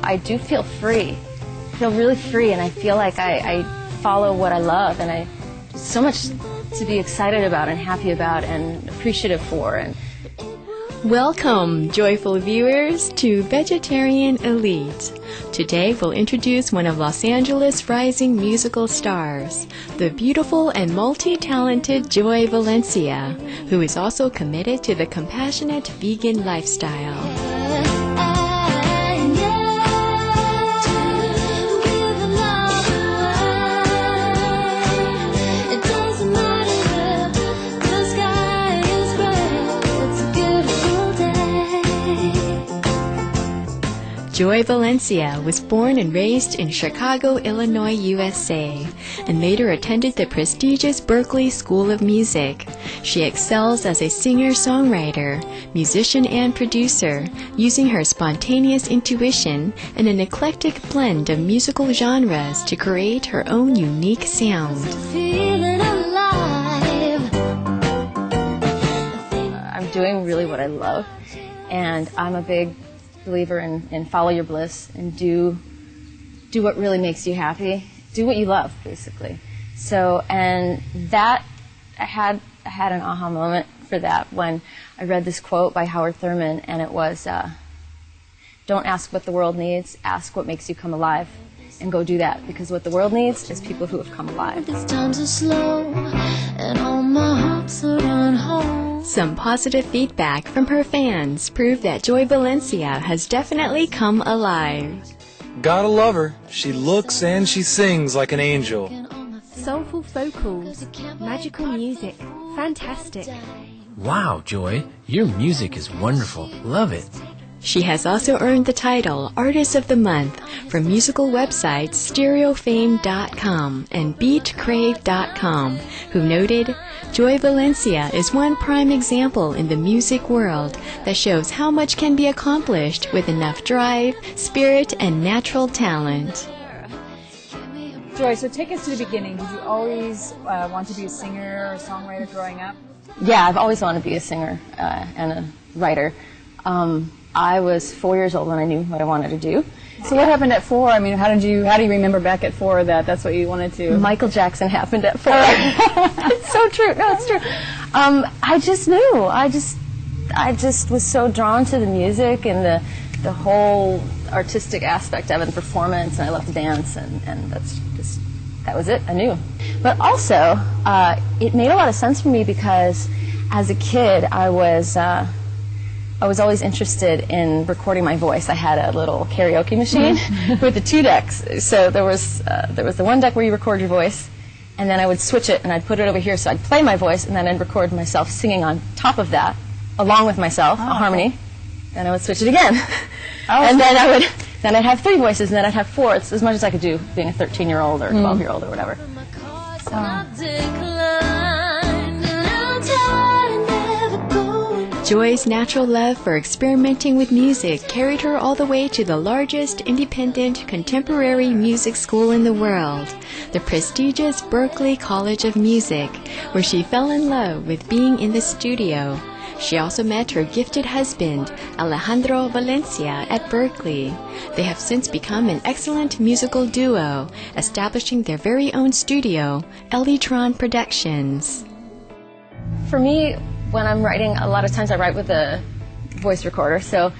I do feel free. I feel really free, and I feel like I follow what I love, and there's so much to be excited about and happy about and appreciative for. And welcome, joyful viewers, to Vegetarian Elite. Today we'll introduce one of Los Angeles' rising musical stars, the beautiful and multi-talented Joy Valencia, who is also committed to the compassionate vegan lifestyle. Joy Valencia was born and raised in Chicago, Illinois, USA, and later attended the prestigious Berklee School of Music. She excels as a singer-songwriter, musician, and producer, using her spontaneous intuition and an eclectic blend of musical genres to create her own unique sound. I'm doing really what I love, and I'm a big believer in follow your bliss and do what really makes you happy. Do what you love, basically. So, and that I had an aha moment for that when I read this quote by Howard Thurman, and it was, "Don't ask what the world needs, ask what makes you come alive, and go do that, because what the world needs is people who have come alive." Times are slow, and all my hopes are on hold. Some positive feedback from her fans prove that Joy Valencia has definitely come alive. Gotta love her. She looks and she sings like an angel. Soulful vocals, magical music, fantastic. Wow, Joy, your music is wonderful. Love it. She has also earned the title Artist of the Month from musical websites StereoFame.com and BeatCrave.com, who noted, "Joy Valencia is one prime example in the music world that shows how much can be accomplished with enough drive, spirit, and natural talent." Joy, so take us to the beginning. Did you always want to be a singer or songwriter growing up? Yeah, I've always wanted to be a singer and a writer. I was 4 years old when I knew what I wanted to do. So what happened at 4? I mean, how do you remember back at 4 that that's what you wanted to? Michael Jackson happened at 4. It's so true. No, it's true. I just knew. I just was so drawn to the music and the whole artistic aspect of it, and performance, and I loved to dance, and that was it. I knew. But also, it made a lot of sense for me because as a kid, I was always interested in recording my voice. I had a little karaoke machine with the 2 decks. So there was the one deck where you record your voice, and then I would switch it and I'd put it over here, so I'd play my voice, and then I'd record myself singing on top of that, along with myself, a harmony. Then I would switch it again, and then I'd have 3 voices, and then I'd have 4. It's as much as I could do, being a 13-year-old or 12-year-old or whatever. Joy's natural love for experimenting with music carried her all the way to the largest independent contemporary music school in the world, the prestigious Berklee College of Music, where she fell in love with being in the studio. She also met her gifted husband, Alejandro Valencia, at Berklee. They have since become an excellent musical duo, establishing their very own studio, Elytron Productions. For me, when I'm writing, a lot of times I write with a voice recorder, so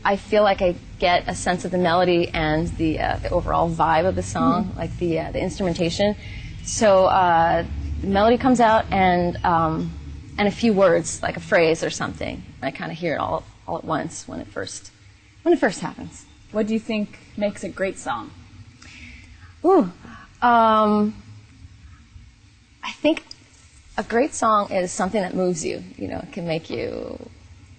I feel like I get a sense of the melody and the overall vibe of the song, like the instrumentation. So the melody comes out, and a few words, like a phrase or something. I kind of hear it all at once when it first happens. What do you think makes a great song? I think a great song is something that moves you. You know, it can make you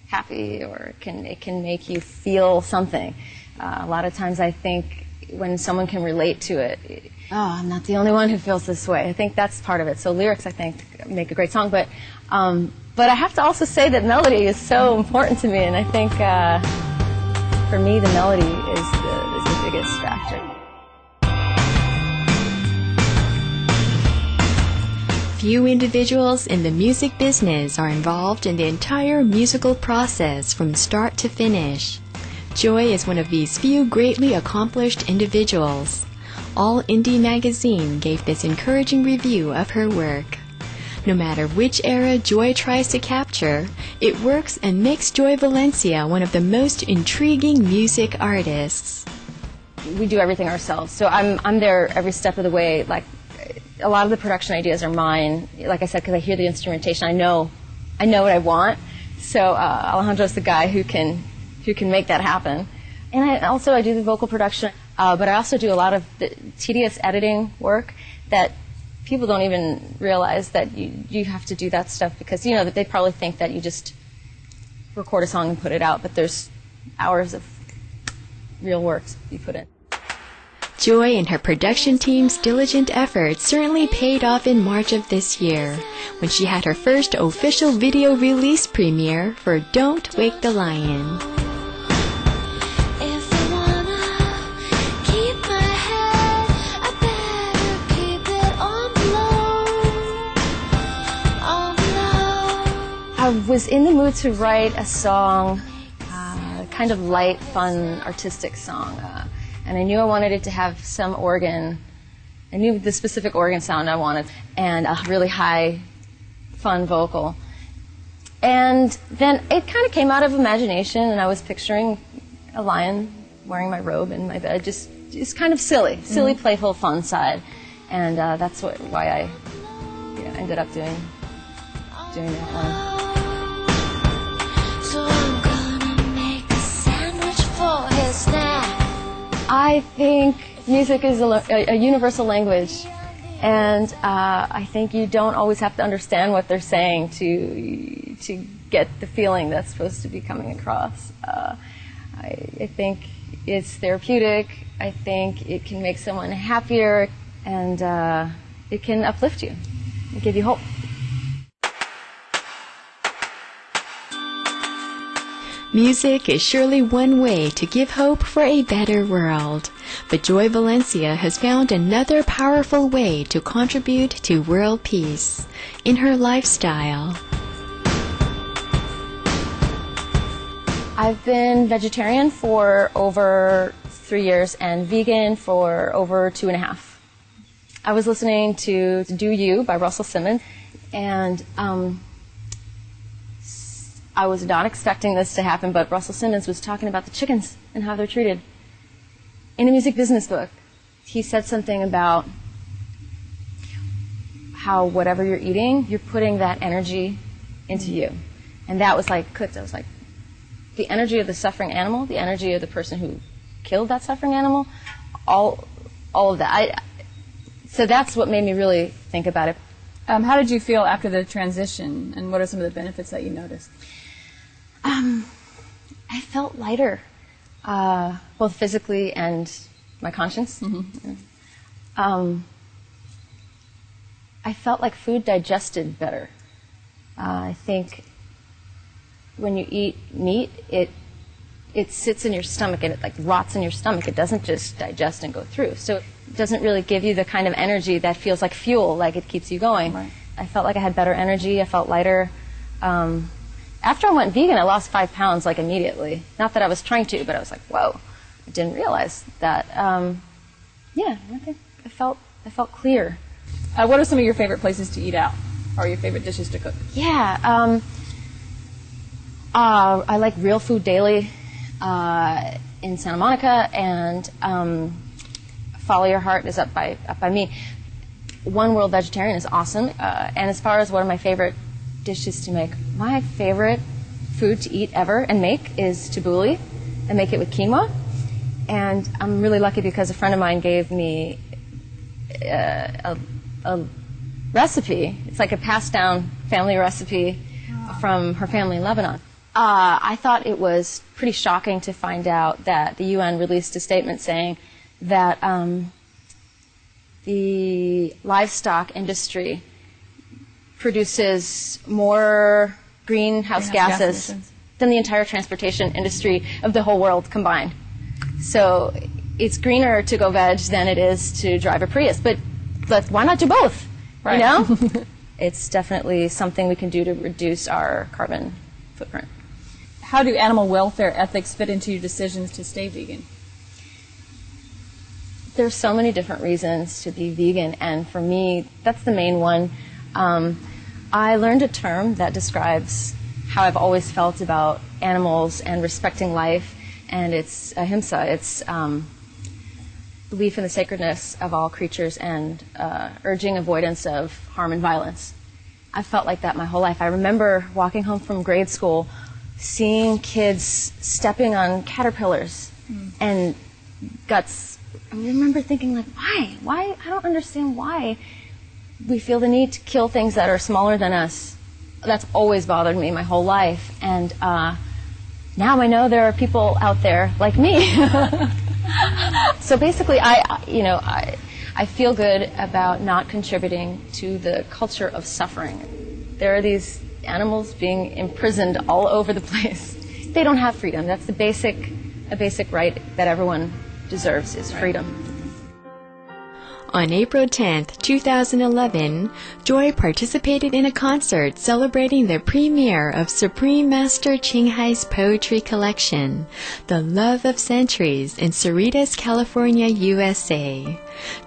happy, or it can make you feel something. A lot of times I think when someone can relate to it, I'm not the only one who feels this way. I think that's part of it. So lyrics, I think, make a great song. But I have to also say that melody is so important to me, and I think for me the melody is the biggest factor. Few individuals in the music business are involved in the entire musical process from start to finish. Joy is one of these few greatly accomplished individuals. All Indie Magazine gave this encouraging review of her work. No matter which era Joy tries to capture, it works and makes Joy Valencia one of the most intriguing music artists. We do everything ourselves, so I'm there every step of the way. Like, a lot of the production ideas are mine, like I said, because I hear the instrumentation. I know what I want. So Alejandro's the guy who can make that happen. And I do the vocal production, but I also do a lot of the tedious editing work that people don't even realize that you have to do that stuff, because that they probably think that you just record a song and put it out, but there's hours of real work to be put in. Joy and her production team's diligent efforts certainly paid off in March of this year, when she had her first official video release premiere for Don't Wake the Lion. If I wanna keep my head, I better keep it on low. I was in the mood to write a song, kind of light, fun, artistic song. And I knew I wanted it to have some organ. I knew the specific organ sound I wanted, and a really high, fun vocal. And then it kind of came out of imagination, and I was picturing a lion wearing my robe in my bed. Just kind of silly, playful, fun side. And that's why I ended up doing that one. So I'm gonna make a sandwich for his snack. I think music is a universal language, and I think you don't always have to understand what they're saying to get the feeling that's supposed to be coming across. I think it's therapeutic. I think it can make someone happier, and it can uplift you and give you hope. Music is surely one way to give hope for a better world. But Joy Valencia has found another powerful way to contribute to world peace in her lifestyle. I've been vegetarian for over 3 years and vegan for over 2.5. I was listening to Do You by Russell Simmons, and I was not expecting this to happen, but Russell Simmons was talking about the chickens and how they're treated. In a music business book, he said something about how whatever you're eating, you're putting that energy into you. And that was like clicked. I was like, the energy of the suffering animal, the energy of the person who killed that suffering animal, all of that. So that's what made me really think about it. How did you feel after the transition, and what are some of the benefits that you noticed? I felt lighter, both physically and my conscience. Mm-hmm. I felt like food digested better. I think when you eat meat, it sits in your stomach and it like rots in your stomach. It doesn't just digest and go through. So it doesn't really give you the kind of energy that feels like fuel, like it keeps you going. Right. I felt like I had better energy. I felt lighter. After I went vegan, I lost 5 pounds like immediately. Not that I was trying to, but I was like, whoa, I didn't realize that. Yeah, I think I felt clear. What are some of your favorite places to eat out, or your favorite dishes to cook? Yeah, I like Real Food Daily in Santa Monica, and Follow Your Heart is up by me. One World Vegetarian is awesome. And as far as what are my favorite dishes to make, my favorite food to eat ever and make is tabbouleh. I make it with quinoa. And I'm really lucky because a friend of mine gave me a recipe. It's like a passed down family recipe from her family in Lebanon. I thought it was pretty shocking to find out that the UN released a statement saying that the livestock industry produces more greenhouse gases than the entire transportation industry of the whole world combined. So it's greener to go veg than it is to drive a Prius. But why not do both? Right. You know? It's definitely something we can do to reduce our carbon footprint. how do animal welfare ethics fit into your decisions to stay vegan? There's so many different reasons to be vegan, and for me, that's the main one. I learned a term that describes how I've always felt about animals and respecting life, and it's ahimsa. It's belief in the sacredness of all creatures and urging avoidance of harm and violence. I've felt like that my whole life. I remember walking home from grade school, seeing kids stepping on caterpillars and guts. I remember thinking, like, why? Why? I don't understand why we feel the need to kill things that are smaller than us. That's always bothered me my whole life. And now I know there are people out there like me. So basically, I feel good about not contributing to the culture of suffering. There are these animals being imprisoned all over the place. They don't have freedom. That's a basic right that everyone deserves, is freedom. On April 10th, 2011, Joy participated in a concert celebrating the premiere of Supreme Master Ching Hai's poetry collection, The Love of Centuries, in Cerritos, California, USA.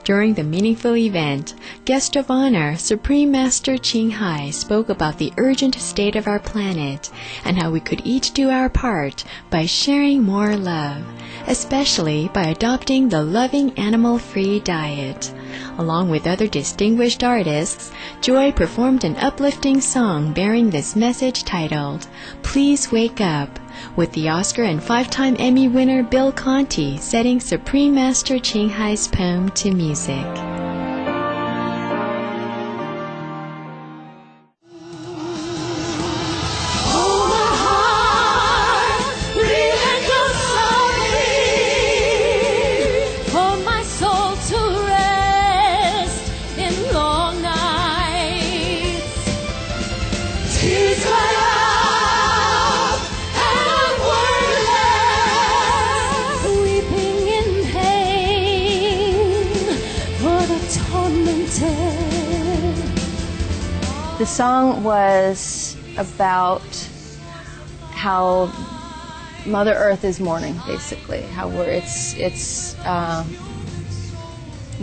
During the meaningful event, guest of honor Supreme Master Ching Hai spoke about the urgent state of our planet and how we could each do our part by sharing more love, especially by adopting the loving animal-free diet. Along with other distinguished artists, Joy performed an uplifting song bearing this message titled, Please Wake Up, with the Oscar and 5-time Emmy winner Bill Conti setting Supreme Master Ching Hai's poem to music. The song was about how Mother Earth is mourning, basically. How we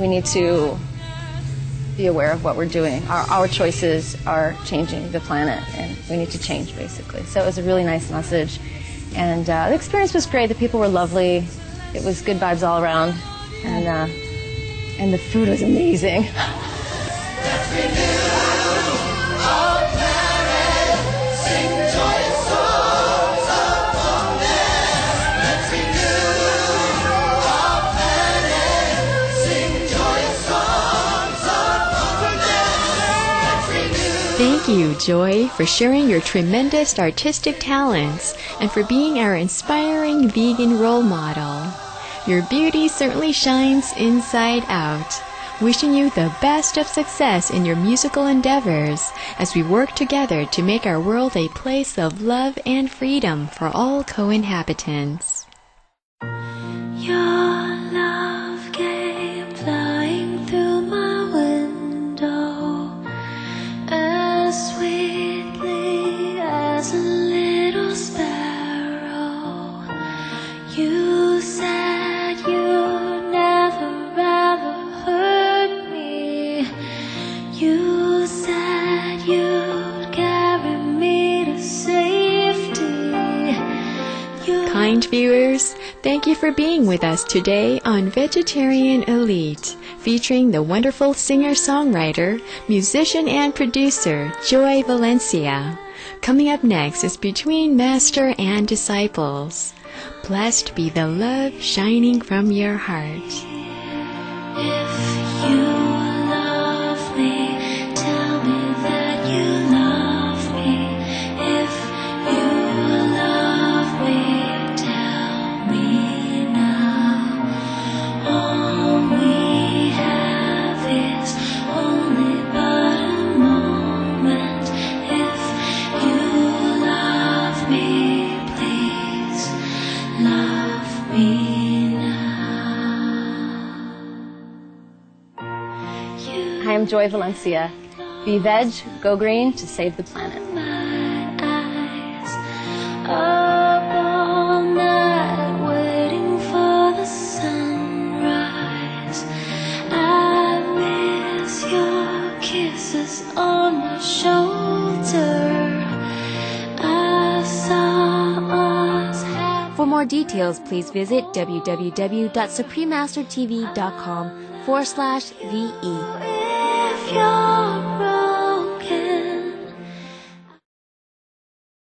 need to be aware of what we're doing. Our choices are changing the planet, and we need to change, basically. So it was a really nice message, and the experience was great. The people were lovely. It was good vibes all around, and the food was amazing. Thank you, Joy, for sharing your tremendous artistic talents and for being our inspiring vegan role model. Your beauty certainly shines inside out. Wishing you the best of success in your musical endeavors as we work together to make our world a place of love and freedom for all co-inhabitants. Your love came flying through my window as sweetly as a little sparrow. You said you'd never ever hurt me. You said you'd carry me to safety. Kind viewers, thank you for being with us today on Vegetarian Elite, featuring the wonderful singer-songwriter, musician and producer Joy Valencia. Coming up next is Between Master and Disciples. Blessed be the love shining from your heart. If you love me, tell me that you love me. If you love me, tell me now. All we have is only but a moment. If you love me, please love me now. Hi, I'm Joy Valencia. Be veg, go green to save the planet. My eyes. Oh. more details, please visit www.suprememastertv.com/VE. If you're